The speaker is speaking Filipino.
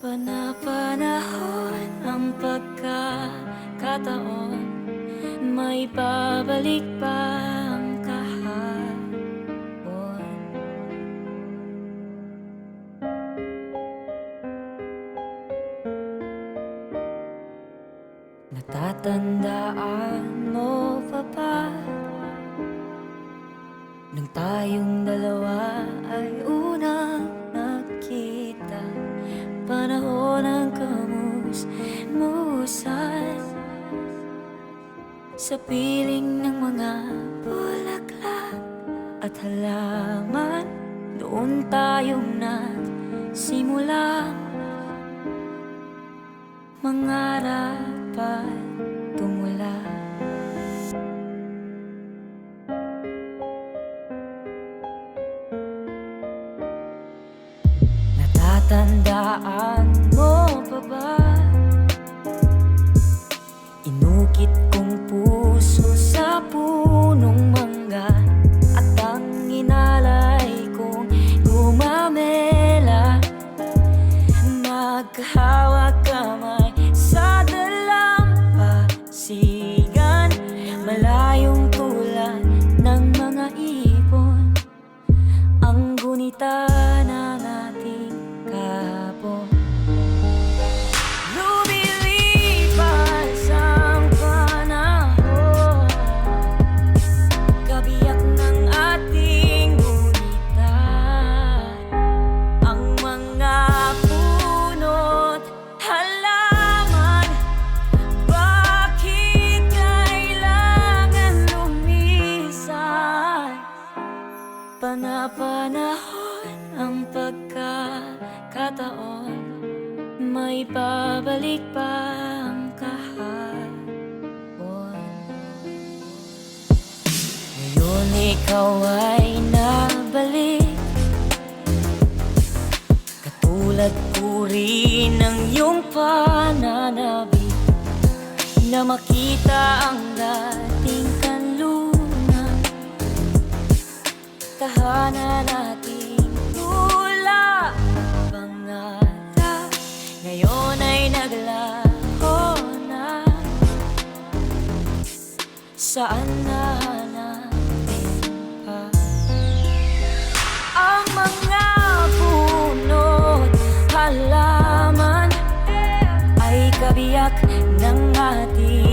Panapanahon ang pagkakataon, may babalik pa ang kahapon. Natatandaan mo pa ba nung tayong dalawa ay unang nakita? Panahon ng kamus-musan sa piling ng mga bulaklak at halaman. Doon tayong nagsimulang mangarap at tumula. Natatandaan mo pa ba? Inukit kong puso sa punong mangga at ang inalay kong gumamela. Nagkahawak kamay sa dalampasigan, malayong tulad ng mga ibon ang gunita na nating kahapon. Lumilipas ang panahon, kabiyak ng ating gunita. Ang mga puno't halaman, bakit kailangan lumisan? Panapanahon ang pagkakataon, may babalik pa ang kahapon. Ngayon ikaw ay nabalik, katulad ko rin ng iyong pananabik, na makita ang dating kanlunan, tahanan nating tula pangarap. Ngayon ay naglaho na, saan na natin pa ang mga puno't halaman ay kabiyak ng ating